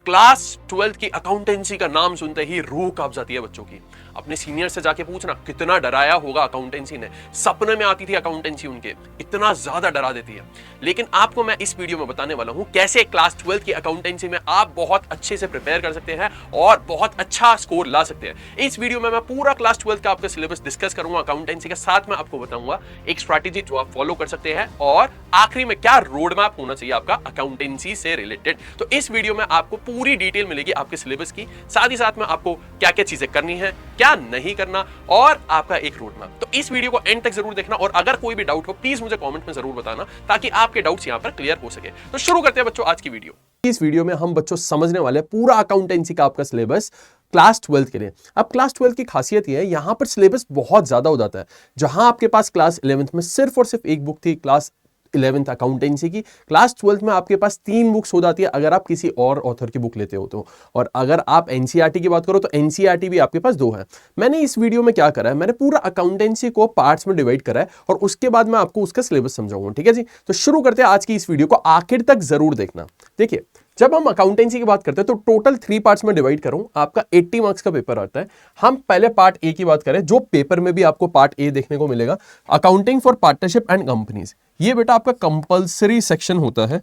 Class 12th की accountancy का नाम सुनते ही रूह कांप जाती है बच्चों की। अपने सीनियर से जाके पूछना कितना डराया होगा अकाउंटेंसी ने। सपने में आती थी अकाउंटेंसी उनके, इतना ज्यादा डरा देती है। लेकिन आपको मैं इस वीडियो में बताने वाला हूं कैसे क्लास 12th की अकाउंटेंसी में आप बहुत अच्छे से प्रिपेयर कर सकते हैं और बहुत अच्छा स्कोर ला सकते हैं। इस वीडियो में मैं पूरा क्लास 12th का आपका सिलेबस डिस्कस करूंगा अकाउंटेंसी के साथ में, आपको बताऊंगा एक स्ट्रैटेजी जो आप फॉलो कर सकते हैं और आखिरी में क्या रोड मैप होना चाहिए आपका अकाउंटेंसी से रिलेटेड। तो इस वीडियो में आपको पूरी डिटेल मिलेगी आपके सिलेबस की, साथ ही साथ में आपको क्या क्या चीजें करनी है, क्या नहीं करना और आपका एक रोड मैप। तो इस वीडियो को एंड तक जरूर देखना और अगर कोई भी डाउट हो प्लीज मुझे कमेंट में जरूर बताना ताकि आपके डाउट्स यहां पर क्लियर हो सके। तो शुरू करते हैं बच्चों आज की वीडियो। इस वीडियो में हम बच्चों समझने वाले हैं पूरा अकाउंटेंसी का आपका सिलेबस क्लास 12th के लिए। अब क्लास 12th की खासियत यह है यहां पर सिलेबस बहुत ज्यादा हो जाता है। जहां आपके पास क्लास 11th में सिर्फ और सिर्फ एक बुक थी क्लास 11th अकाउंटेंसी की, क्लास 12th में आपके पास 3 बुक्स हो जाती है अगर आप किसी और ऑथर की बुक लेते हो तो। और अगर आप एनसीईआरटी की बात करो तो एनसीईआरटी भी आपके पास 2 है। मैंने इस वीडियो में क्या करा है, मैंने पूरा अकाउंटेंसी को पार्ट्स में डिवाइड करा है और उसके बाद मैं आपको उसका सिलेबस समझाऊंगा। ठीक है जी, तो शुरू करते हैं आज की इस वीडियो को, आखिर तक जरूर देखना। देखिए, जब हम अकाउंटेंसी की बात करते हैं तो टोटल 3 पार्ट्स में डिवाइड करूं, आपका 80 मार्क्स का पेपर आता है। हम पहले पार्ट ए की बात करें, जो पेपर में भी आपको पार्ट ए देखने को मिलेगा, accounting for partnership and companies. ये बेटा आपका कंपलसरी सेक्शन होता है,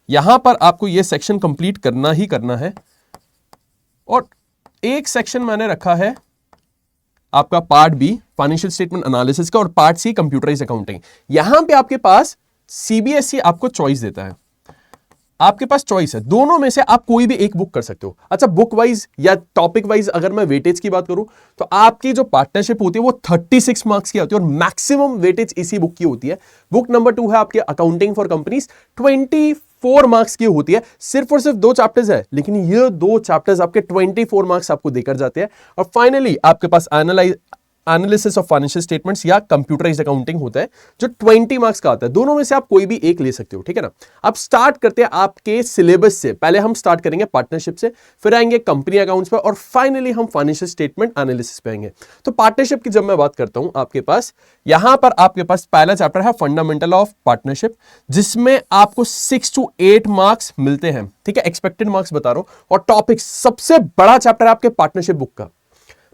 यहां पर आपको ये सेक्शन कंप्लीट करना ही करना है। और एक सेक्शन मैंने रखा है आपका part be financial statement analysis का और पार्ट सी कंप्यूटराइज्ड अकाउंटिंग। यहां पे आपके पास सीबीएसई आपको चॉइस देता है, आपके पास चॉइस है, दोनों में से आप कोई भी एक बुक कर सकते हो। अच्छा, बुक वाइज या टॉपिक वाइज अगर मैं वेटेज की बात करूं तो आपकी जो पार्टनरशिप होती है वो 36 मार्क्स की होती है और मैक्सिमम वेटेज इसी बुक की होती है। बुक नंबर 2 है आपके अकाउंटिंग फॉर कंपनीज, 24 मार्क्स की होती है। सिर्फ और सिर्फ 2 चैप्टर्स है लेकिन ये 2 चैप्टर्स आपके 24 मार्क्स आपको देकर जाते हैं। और फाइनली आपके पास एनालिसिस ऑफ फाइनेंशियल स्टेटमेंट्स या कंप्यूटराइज्ड अकाउंटिंग होता है जो 20 मार्क्स का आता है। दोनों में से आप कोई भी एक ले सकते हो, ठीक है ना। अब स्टार्ट करते हैं आपके सिलेबस से। पहले हम स्टार्ट करेंगे पार्टनरशिप से, फिर आएंगे कंपनी अकाउंट्स पे और फाइनली हम फाइनेंशियल स्टेटमेंट एनालिसिस पे आएंगे। तो पार्टनरशिप की जब मैं बात करता हूं, आपके पास यहां पर आपके पास पहला चैप्टर है फंडामेंटल ऑफ पार्टनरशिप, जिसमें आपको 6 to 8 मार्क्स मिलते हैं। ठीक है, एक्सपेक्टेड मार्क्स बता रहा हूं। और टॉपिक सबसे बड़ा चैप्टर है आपके पार्टनरशिप बुक का।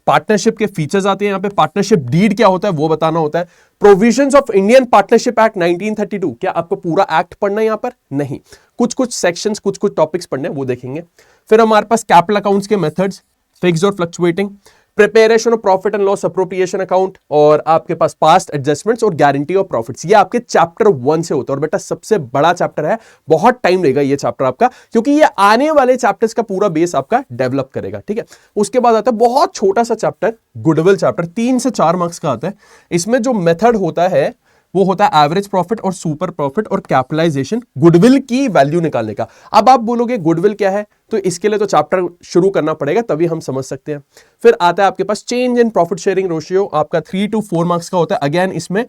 पार्टनरशिप के फीचर्स आते हैं यहां पे, पार्टनरशिप डीड क्या होता है वो बताना होता है, provisions of Indian partnership act 1932। क्या आपको पूरा एक्ट पढ़ना है यहां पर? नहीं, कुछ कुछ सेक्शंस, कुछ कुछ टॉपिक्स पढ़ने वो देखेंगे। फिर हमारे पास कैपिटल अकाउंट्स के मेथड्स, फिक्स्ड और fluctuating, preparation of profit and loss appropriation account और आपके पास पास्ट एडजस्टमेंट्स और गारंटी ऑफ प्रॉफिट्स। ये आपके चैप्टर 1 से होता है और बेटा सबसे बड़ा चैप्टर है, बहुत टाइम लेगा ये चैप्टर आपका, क्योंकि ये आने वाले चैप्टर्स का पूरा बेस आपका डेवलप करेगा। ठीक है, उसके बाद आता है बहुत छोटा सा चैप्टर, गुडविल चैप्टर, 3 से 4 मार्क्स का आता है। इसमें जो मेथड होता है वो होता है एवरेज प्रॉफिट और सुपर प्रॉफिट और कैपिटलाइजेशन, गुडविल की वैल्यू निकालने का। अब आप बोलोगे गुडविल क्या है, तो इसके लिए तो चैप्टर शुरू करना पड़ेगा तभी हम समझ सकते हैं। फिर आता है आपके पास change in profit sharing ratio, आपका 3 to 4 मार्क्स का होता है। अगेन इसमें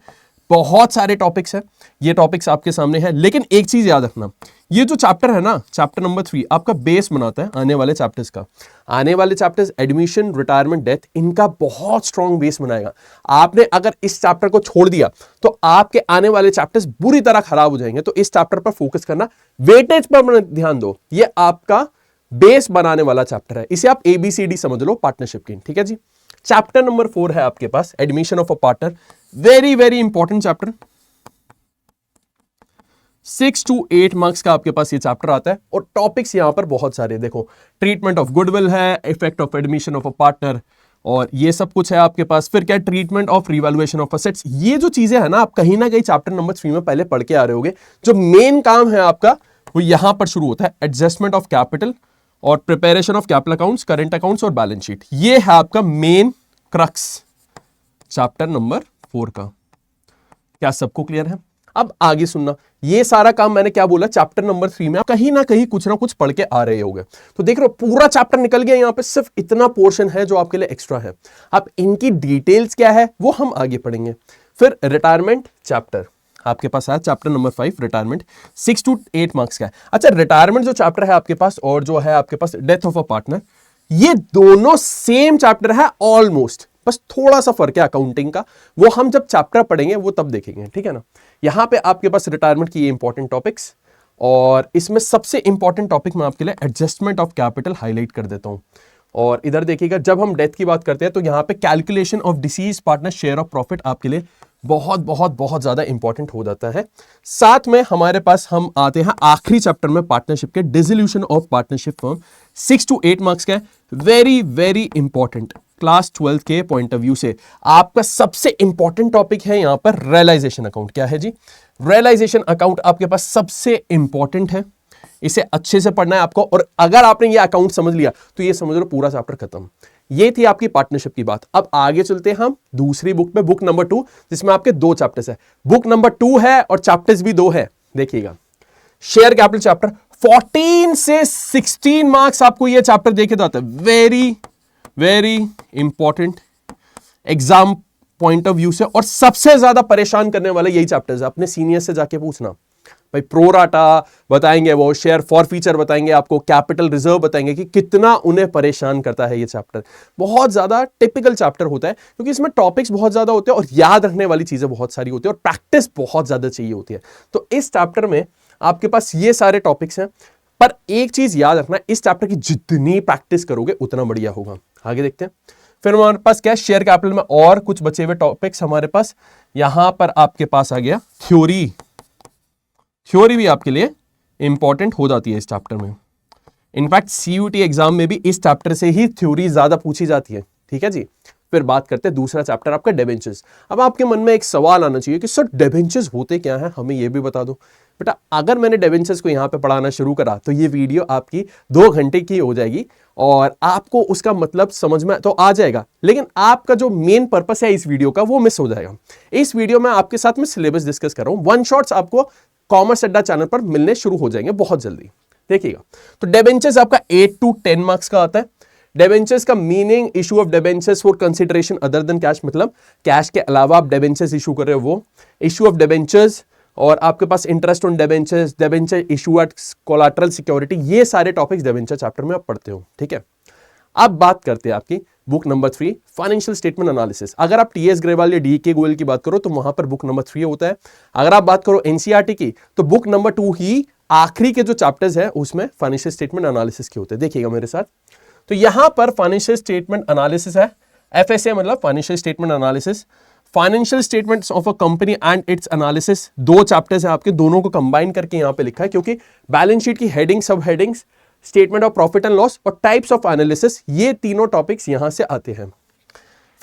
बहुत सारे टॉपिक्स हैं, ये टॉपिक्स आपके सामने हैं, लेकिन एक चीज याद रखना, ये जो चैप्टर है ना, चैप्टर नंबर 3 आपका बेस बनाता है आने वाले चैप्टर्स का। आने वाले चैप्टर्स एडमिशन, रिटायरमेंट, डेथ, इनका बहुत स्ट्रॉन्ग बेस बनाएगा। आपने अगर इस चैप्टर को छोड़ दिया तो आपके आने वाले चैप्टर्स बुरी तरह खराब हो जाएंगे। तो इस चैप्टर पर फोकस करना, वेटेज पर ध्यान दो, ये आपका बेस बनाने वाला चैप्टर है। इसे आप ABCD समझ लो पार्टनरशिप की। ठीक है जी, चैप्टर नंबर 4 है आपके पास admission of a partner, very very important chapter, 6 to 8 marks का आपके पास ये चैप्टर आता है। और टॉपिक्स यहां पर बहुत सारे, देखो ट्रीटमेंट ऑफ गुडविल है, effect of admission of a partner और ये सब कुछ है आपके पास। फिर क्या, treatment of revaluation of assets. ये जो चीजें है ना, आप कहीं ना कहीं चैप्टर नंबर 3 में पहले पढ़ के आ रहे होगे। जो मेन काम है आपका वो यहां पर शुरू होता है, एडजस्टमेंट ऑफ कैपिटल और preparation of capital accounts, current accounts और बैलेंस शीट। ये है आपका मेन क्रक्स चैप्टर नंबर 4 का। क्या सबको क्लियर है? अब आगे सुनना, ये सारा काम मैंने क्या बोला, चैप्टर नंबर 3 में आप कहीं ना कुछ पढ़ के आ रहे होगे। तो देख रहे हो पूरा चैप्टर निकल गया, यहां पे सिर्फ इतना पोर्शन है जो आपके लिए एक्स्ट्रा है। अब इनकी डिटेल्स क्या है वो हम आगे पढ़ेंगे। फिर रिटायरमेंट चैप्टर आपके पास है, chapter number 5 retirement, 6 to 8 marks का है। अच्छा, रिटायरमेंट जो चैप्टर है आपके पास और जो है आपके पास डेथ ऑफ अ पार्टनर, ये दोनों सेम चैप्टर है ऑलमोस्ट, बस थोड़ा सा फर्क है अकाउंटिंग का, वो हम जब चैप्टर पढ़ेंगे वो तब देखेंगे। ठीक है ना। यहां पे आपके पास रिटायरमेंट की ये इंपॉर्टेंट टॉपिक्स, और इसमें सबसे इंपॉर्टेंट टॉपिक मैं आपके लिए एडजस्टमेंट ऑफ कैपिटल हाईलाइट कर देता हूं। और इधर देखिएगा, जब हम डेथ की बात करते हैं तो यहां पे calculation of disease partner share of profit आपके लिए बहुत बहुत बहुत ज्यादा इंपॉर्टेंट हो जाता है। साथ में हमारे पास हम आते हैं आखिरी चैप्टर में पार्टनरशिप के, dissolution of partnership firm, 6 to 8 marks का, वेरी वेरी इंपॉर्टेंट। क्लास 12 के पॉइंट ऑफ व्यू से आपका सबसे इंपॉर्टेंट टॉपिक है यहां पर रियलाइजेशन अकाउंट। क्या है जी? रियलाइजेशन अकाउंट आपके पास सबसे इंपॉर्टेंट है, इसे अच्छे से पढ़ना है आपको। और अगर आपने ये अकाउंट समझ लिया तो ये समझ लो पूरा चैप्टर खत्म। ये थी आपकी पार्टनरशिप की बात। अब आगे चलते हैं हम दूसरी बुक पे, बुक नंबर 2, जिसमें आपके 2 चैप्टर्स है। बुक नंबर 2 है और चैप्टर्स भी 2 है। देखिएगा, शेयर कैपिटल चैप्टर 14 से 16 मार्क्स आपको ये चैप्टर देखे जाता है। Very very important exam point of view से, और सबसे ज्यादा परेशान करने वाला यही चैप्टर्स है। अपने सीनियर से जाके पूछना भाई, प्रोराटा बताएंगे, वो शेयर फॉर फीचर बताएंगे, आपको कैपिटल रिजर्व बताएंगे कि कितना उन्हें परेशान करता है ये चैप्टर। बहुत ज्यादा टिपिकल चैप्टर होता है क्योंकि इसमें टॉपिक्स बहुत ज्यादा होते हैं और याद रखने वाली चीजें बहुत सारी होती है और प्रैक्टिस बहुत ज्यादा चाहिए होती है। तो इस चैप्टर में आपके पास ये सारे टॉपिक्स हैं, पर एक चीज याद रखना, इस चैप्टर की जितनी प्रैक्टिस करोगे उतना बढ़िया होगा। आगे देखते हैं। फिर हमारे पास क्या है, शेयर कैपिटल में और कुछ बचे हुए टॉपिक्स हमारे पास। यहां पर आपके पास आ गया थ्योरी। थ्योरी भी आपके लिए इंपॉर्टेंट हो जाती है इस चैप्टर में। इनफैक्ट सीयूटी एग्जाम में भी इस चैप्टर से ही थ्योरी ज्यादा पूछी जाती है। ठीक है जी। फिर बात करते हैं दूसरा चैप्टर आपका डिबेंचर्स। अब आपके मन में एक सवाल आना चाहिए कि सर डिबेंचर्स होते क्या है, हमें ये भी बता दो। बेटा, अगर मैंने डिबेंचर्स को यहां पे पढ़ाना शुरू करा तो ये वीडियो आपकी 2 घंटे की हो जाएगी और आपको उसका मतलब समझ में तो आ जाएगा, लेकिन आपका जो मेन पर्पस है इस वीडियो का वो मिस हो जाएगा। इस वीडियो में आपके साथ में सिलेबस डिस्कस कर रहा हूं। वन शॉट्स आपको कॉमर्स अड्डा चैनल पर मिलने शुरू हो जाएंगे बहुत जल्दी। देखिएगा, तो डिबेंचर्स आपका 8 to 10 मार्क्स का आता है। डिबेंचर्स का meaning, issue of debentures for consideration other than cash, मतलब कैश के अलावा आप डिबेंचर्स इशू कर रहे हो वो। इशू ऑफ डिबेंचर्स, और आपके पास interest on debentures, debenture issue at collateral security, ये सारे टॉपिक्स डिबेंचर चैप्टर में आप पढ़ते हो। ठीक है। अब बात करते हैं आपकी book number 3, financial statement analysis. अगर आप टीएस ग्रेवाल या डी के गोयल की बात करो तो वहां पर बुक नंबर 3 होता है। अगर आप बात करो एनसीईआरटी की तो बुक नंबर 2 ही आखिरी के जो चैप्टर्स है उसमें फाइनेंशियल स्टेटमेंट एनालिसिस के होते हैं। देखिएगा मेरे साथ, तो यहां पर फाइनेंशियल स्टेटमेंट एनालिसिस है, एफएसए मतलब financial statement analysis. Financial statements of a company and it's analysis, 2 chapters है आपके, दोनों को कंबाइन करके यहां पे लिखा है क्योंकि बैलेंस शीट की हेडिंग, सब headings, statement of profit and loss और टाइप्स ऑफ एनालिसिस, ये तीनों टॉपिक्स यहां से आते हैं।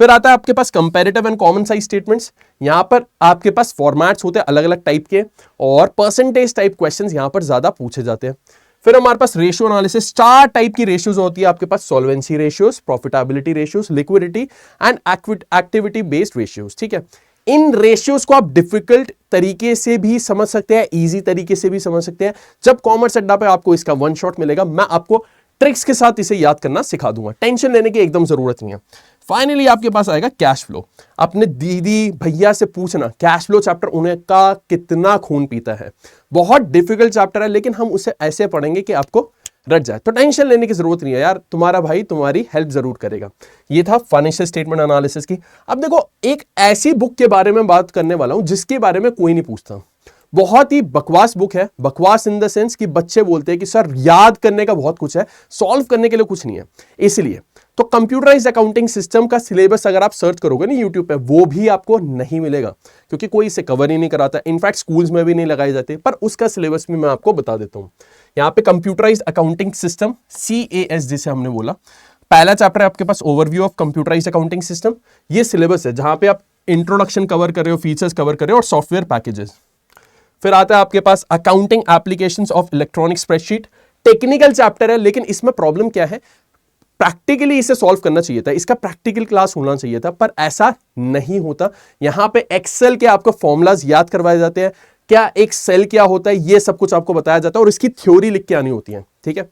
फिर आता है आपके पास comparative and common size statements. यहां पर आपके पास फॉर्मेट्स होते हैं अलग अलग टाइप के और परसेंटेज टाइप क्वेश्चंस यहां पर ज्यादा पूछे जाते हैं। फिर हमारे पास रेशियो एनालिसिस, 4 टाइप की रेशियोज होती है आपके पास, solvency ratios, profitability ratios, liquidity and activity based ratios. ठीक है। इन रेशियोज को आप डिफिकल्ट तरीके से भी समझ सकते हैं, इजी तरीके से भी समझ सकते हैं। जब कॉमर्स अड्डा पे आपको इसका वन शॉट मिलेगा, मैं आपको ट्रिक्स के साथ इसे याद करना सिखा दूंगा, टेंशन लेने की एकदम जरूरत नहीं है। फाइनली आपके पास आएगा कैश फ्लो। अपने दीदी भैया से पूछना कैश फ्लो चैप्टर उन्हें का कितना खून पीता है। बहुत डिफिकल्ट चैप्टर है लेकिन हम उसे ऐसे पढ़ेंगे कि आपको रट जाए, तो टेंशन लेने की जरूरत नहीं है यार, तुम्हारा भाई तुम्हारी हेल्प जरूर करेगा। ये था फाइनेंशियल स्टेटमेंट एनालिसिस की। अब देखो, एक ऐसी बुक के बारे में बात करने वाला हूं जिसके बारे में कोई नहीं पूछता। बहुत ही बकवास बुक है, बकवास इन द सेंस कि बच्चे बोलते हैं कि सर याद करने का बहुत कुछ है, सॉल्व करने के लिए कुछ नहीं है। इसलिए तो कंप्यूटराइज्ड अकाउंटिंग सिस्टम का सिलेबस अगर आप सर्च करोगे ना यूट्यूब पे, वो भी आपको नहीं मिलेगा क्योंकि कोई इसे कवर ही नहीं कराता। इनफैक्ट स्कूल्स में भी नहीं लगाए जाते, पर उसका सिलेबस भी मैं आपको बता देता हूं। यहाँ पे कंप्यूटराइज्ड अकाउंटिंग सिस्टम, CAS जिसे हमने बोला, पहला चैप्टर है आपके पास overview of computerised accounting system. ये सिलेबस है जहां पे आप इंट्रोडक्शन कवर कर रहे हो, फीचर्स कवर कर रहे हो और सॉफ्टवेयर पैकेजेस। फिर आता है आपके पास accounting applications of electronic spreadsheet. Technical chapter है लेकिन इसमें प्रॉब्लम क्या है, प्रैक्टिकली इसे सॉल्व करना चाहिए था, इसका प्रैक्टिकल क्लास होना चाहिए था, पर ऐसा नहीं होता। यहां पे एक्सेल के आपको फॉर्मूलाज याद करवाए जाते हैं, क्या एक सेल क्या होता है ये सब कुछ आपको बताया जाता है और इसकी थ्योरी लिख के आनी होती है। ठीक है।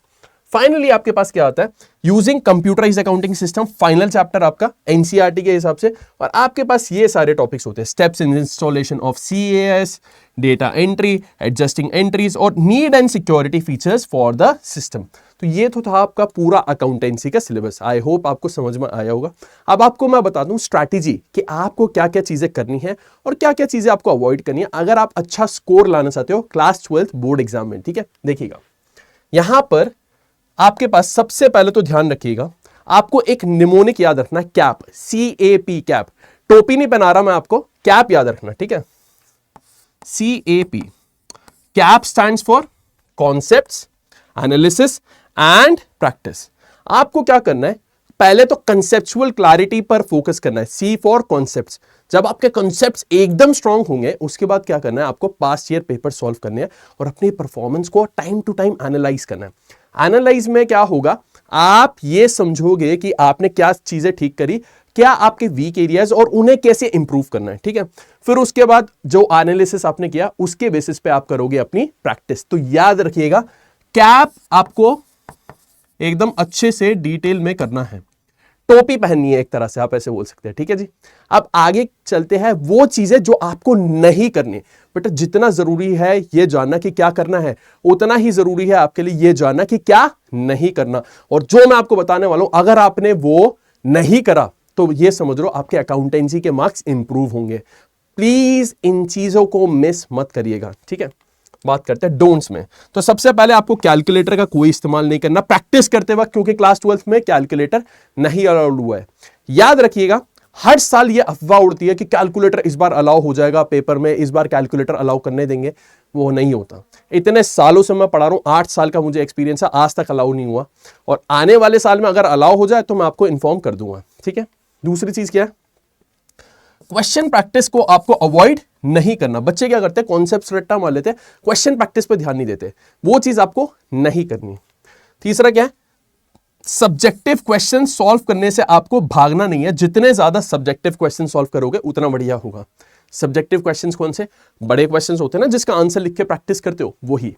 फाइनली आपके पास क्या आता है, using computerise accounting system, final chapter आपका एनसीईआरटी के हिसाब से, और आपके पास ये सारे टॉपिक्स होते हैं, steps in installation of CAS, data entry, adjusting entries और need and security features for the system. तो ये तो था आपका पूरा अकाउंटेंसी का सिलेबस। आई होप आपको समझ में आया होगा। अब आपको मैं बता दूं स्ट्रैटेजी कि आपको क्या क्या चीजें करनी है और क्या क्या चीजें आपको अवॉइड करनी है अगर आप अच्छा स्कोर लाना चाहते हो क्लास 12 बोर्ड एग्जाम में। ठीक है, देखिएगा यहां पर आपके पास सबसे पहले तो ध्यान रखिएगा, आपको एक निमोनिक याद रखना है, कैप, CAP, कैप। टोपी नहीं पहना रहा मैं आपको, कैप याद रखना, ठीक है। CAP, cap stands for concepts, analysis and practice. आपको क्या करना है, पहले तो कंसेप्चुअल क्लैरिटी पर फोकस करना है, C फॉर कॉन्सेप्ट्स। जब आपके कॉन्सेप्ट्स एकदम स्ट्रांग होंगे उसके बाद क्या करना है, आपको पास्ट ईयर पेपर सॉल्व करने हैं और अपनी परफॉर्मेंस को टाइम टू टाइम एनालाइज करना है। एनालाइज में क्या होगा, आप ये समझोगे कि आपने क्या चीजें ठीक करी, क्या आपके वीक एरियाज और उन्हें कैसे इंप्रूव करना है। ठीक है, फिर उसके बाद जो एनालिसिस आपने किया उसके बेसिस पे आप करोगे अपनी प्रैक्टिस। तो याद रखिएगा कैप आपको एकदम अच्छे से डिटेल में करना है, टोपी पहननी है एक तरह से, आप ऐसे बोल सकते हैं। ठीक है जी, अब आगे चलते हैं वो चीजें जो आपको नहीं करनी। बेटा जितना जरूरी है ये जानना कि क्या करना है, उतना ही जरूरी है आपके लिए ये जानना कि क्या नहीं करना। और जो मैं आपको बताने वाला हूं अगर आपने वो नहीं करा तो ये समझ लो आपके अकाउंटेंसी के मार्क्स इंप्रूव होंगे। प्लीज इन चीजों को मिस मत करिएगा। ठीक है, बात करते हैं डोंट्स में। तो सबसे पहले आपको कैलकुलेटर का कोई इस्तेमाल नहीं करना प्रैक्टिस करते वक्त, क्योंकि क्लास 12 में कैलकुलेटर नहीं अलाउड हुआ है। याद रखिएगा हर साल ये अफवाह उड़ती है कि कैलकुलेटर इस बार अलाउ हो जाएगा पेपर में, इस बार कैलकुलेटर अलाउ करने देंगे, वो नहीं होता। इतने सालों से मैं पढ़ा रहा हूं, 8 साल का मुझे एक्सपीरियंस है, आज तक अलाउ नहीं हुआ और आने वाले साल में अगर अलाउ हो जाए तो मैं आपको इन्फॉर्म कर दूंगा। ठीक है, दूसरी चीज क्या है, क्वेश्चन प्रैक्टिस को आपको अवॉइड नहीं करना। बच्चे क्या करते हैं, कॉन्सेप्ट्स रट्टा मार लेते हैं, क्वेश्चन प्रैक्टिस पे ध्यान नहीं देते, वो चीज आपको नहीं करनी। तीसरा क्या है, सब्जेक्टिव क्वेश्चन सॉल्व करने से आपको भागना नहीं है। जितने ज्यादा सब्जेक्टिव क्वेश्चन सॉल्व करोगे उतना बढ़िया होगा। सब्जेक्टिव क्वेश्चंस कौन से, बड़े क्वेश्चंस होते हैं ना जिसका आंसर लिख के प्रैक्टिस करते हो, वही।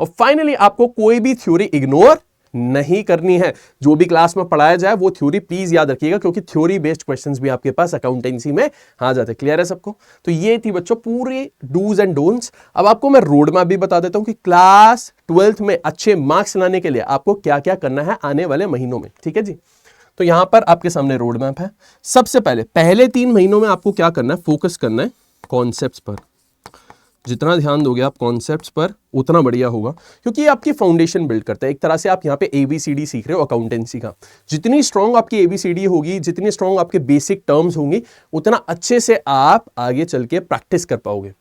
और फाइनली आपको कोई भी थ्योरी इग्नोर नहीं करनी है। जो भी क्लास में पढ़ाया जाए वो थ्योरी प्लीज याद रखिएगा, क्योंकि थ्योरी बेस्ड क्वेश्चंस भी आपके पास अकाउंटेंसी में आ जाते हैं। क्लियर है सबको? तो ये थी बच्चों पूरी डूज एंड डोंट्स। अब आपको मैं रोड मैप भी बता देता हूं कि क्लास 12th में अच्छे मार्क्स लाने के लिए आपको क्या क्या करना है आने वाले महीनों में। ठीक है जी, तो यहां पर आपके सामने रोड मैप है। सबसे पहले 3 महीनों में आपको क्या करना है, फोकस करना है कॉन्सेप्ट्स पर। जितना ध्यान दोगे आप कॉन्सेप्ट्स पर उतना बढ़िया होगा, क्योंकि ये आपकी फाउंडेशन बिल्ड करता है। एक तरह से आप यहाँ पे ABCD सीख रहे हो अकाउंटेंसी का। जितनी स्ट्रांग आपकी ABCD होगी, जितनी स्ट्रांग आपके बेसिक टर्म्स होंगी, उतना अच्छे से आप आगे चल के प्रैक्टिस कर पाओगे।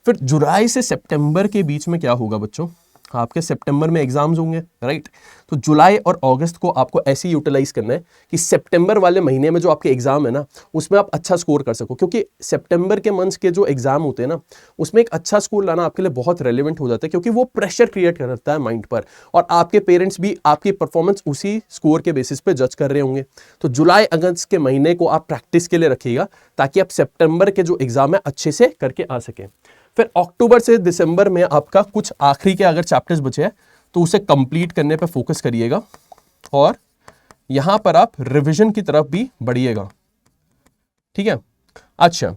फिर जुलाई से सितंबर के बीच में क्या होगा बच्चों, आपके सितंबर में एग्जाम्स होंगे, राइट। तो जुलाई और अगस्त को आपको ऐसे यूटिलाइज करना है कि सितंबर वाले महीने में जो आपके एग्जाम है ना, उसमें आप अच्छा स्कोर कर सको, क्योंकि सितंबर के मंथ्स के जो एग्जाम होते हैं ना, उसमें एक अच्छा स्कोर लाना आपके लिए बहुत रेलेवेंट हो जाता है, क्योंकि वो प्रेशर क्रिएट करता है माइंड पर, और आपके पेरेंट्स भी आपकी परफॉर्मेंस उसी स्कोर के बेसिस पे जज कर रहे होंगे। तो जुलाई अगस्त के महीने को आप प्रैक्टिस के लिए रखिएगा, ताकि आप सितंबर के जो एग्जाम है अच्छे से करके आ सकें। फिर अक्टूबर से दिसंबर में आपका कुछ आखिरी के अगर चैप्टर्स बचे हैं तो उसे कंप्लीट करने पे फोकस करिएगा, और यहां पर आप रिवीजन की तरफ भी बढ़िएगा। ठीक है, अच्छा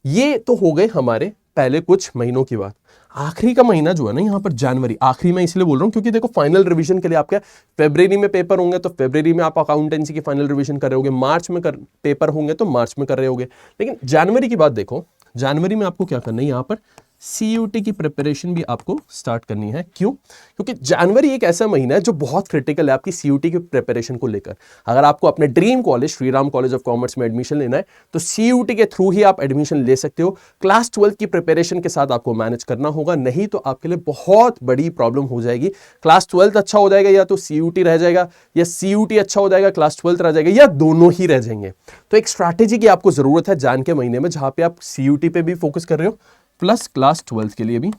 ये तो हो गए हमारे पहले कुछ महीनों की बात। आखिरी का महीना जो है ना यहाँ पर जनवरी, आखिरी में इसलिए बोल रहा हूं क्योंकि देखो फाइनल रिवीजन के लिए आपके फरवरी में पेपर होंगे, तो फरवरी में आप अकाउंटेंसी की फाइनल रिवीजन कर रहे होगे, मार्च में पेपर होंगे तो मार्च में कर रहे होगे। लेकिन जनवरी की बात देखो, जनवरी में आपको क्या करना है, यहाँ पर CUT की प्रिपरेशन भी आपको स्टार्ट करनी है। क्यों? क्योंकि जनवरी एक ऐसा महीना है जो बहुत क्रिटिकल है आपकी CUT की प्रिपरेशन को लेकर। अगर आपको अपने dream college Shri Ram college of commerce में एडमिशन लेना है तो CUT के थ्रू ही आप एडमिशन ले सकते हो। क्लास 12 की प्रिपरेशन के साथ आपको मैनेज करना होगा, नहीं तो आपके लिए बहुत बड़ी प्रॉब्लम हो जाएगी। क्लास 12 अच्छा हो जाएगा या तो CUT रह जाएगा, या CUT अच्छा हो जाएगा क्लास 12 रह जाएगा, या दोनों ही रह जाएंगे। तो एक स्ट्रैटेजी की आपको जरूरत है जान के महीने में, जहां पे आप CUT पे भी फोकस कर रहे हो प्लस क्लास 12 के लिए भी।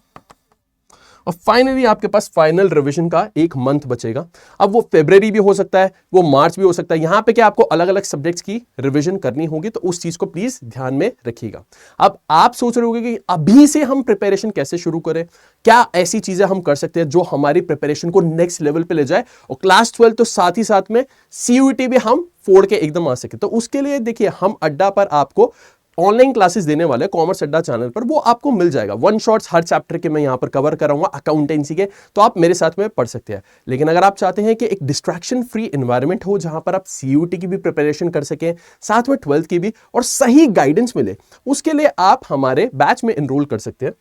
और फाइनली आपके पास फाइनल रिवीजन का एक मंथ बचेगा। अब वो फरवरी भी हो सकता है, वो मार्च भी हो सकता है। यहां पे क्या आपको अलग अलग सब्जेक्ट्स की रिवीजन करनी होगी, तो उस चीज को प्लीज ध्यान में रखिएगा। अब आप सोच रहे होंगे कि अभी से हम प्रिपरेशन कैसे शुरू करें, क्या ऐसी चीजें हम कर सकते हैं जो हमारी प्रिपरेशन को नेक्स्ट लेवल पे ले जाए और क्लास 12 तो साथ ही साथ में CUET भी हम फोड़ के एकदम आ सके। तो उसके लिए देखिए हम अड्डा पर आपको ऑनलाइन क्लासेस देने वाले कॉमर्स अड्डा चैनल पर, वो आपको मिल जाएगा। वन शॉट्स हर चैप्टर के मैं यहां पर कवर कराऊंगा अकाउंटेंसी के, तो आप मेरे साथ में पढ़ सकते हैं। लेकिन अगर आप चाहते हैं कि एक डिस्ट्रैक्शन फ्री एनवायरनमेंट हो जहां पर आप CUET की भी प्रिपरेशन कर सकें, साथ में 12th की भी, और सही गाइडेंस मिले, उसके लिए आप हमारे बैच में एनरोल कर सकते हैं।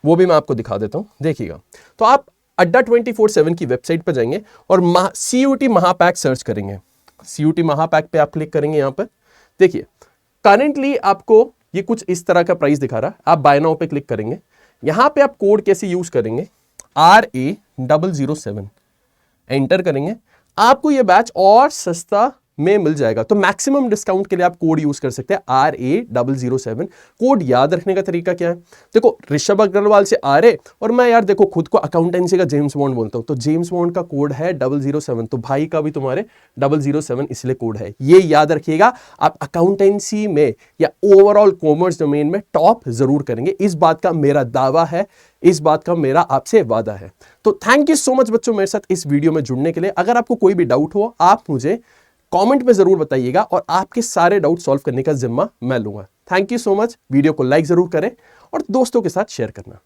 वो भी मैं आपको दिखा देता हूं, देखिएगा। तो आप अड्डा 24/7 की वेबसाइट पर जाएंगे और CUET महापैक सर्च करेंगे। CUET महापैक पे आप क्लिक करेंगे। यहां पर देखिए करेंटली आपको ये कुछ इस तरह का प्राइस दिखा रहा है। आप बाय नाउ पे क्लिक करेंगे। यहां पे आप कोड कैसे यूज करेंगे, RA007 एंटर करेंगे, आपको ये बैच और सस्ता में मिल जाएगा। तो मैक्सिमम डिस्काउंट के लिए आप कोड यूज कर सकते हैं RA007। कोड याद रखने का तरीका क्या है, देखो ऋषभ अग्रवाल से RA, और मैं यार देखो खुद को अकाउंटेंसी का जेम्स बॉन्ड बोलता हूं, तो जेम्स बॉन्ड का कोड है 007, तो भाई का भी तुम्हारे 007 इसलिए कोड है। ये याद रखिएगा, आप अकाउंटेंसी में या ओवरऑल कॉमर्स डोमेन में टॉप जरूर करेंगे, इस बात का मेरा दावा है, इस बात का मेरा आपसे वादा है। तो थैंक यू सो मच बच्चों मेरे साथ इस वीडियो में जुड़ने के लिए। अगर आपको कोई भी डाउट हो आप मुझे कमेंट में जरूर बताइएगा और आपके सारे डाउट सॉल्व करने का जिम्मा मैं लूंगा। Thank you so much. Video को लाइक जरूर करें और दोस्तों के साथ शेयर करना।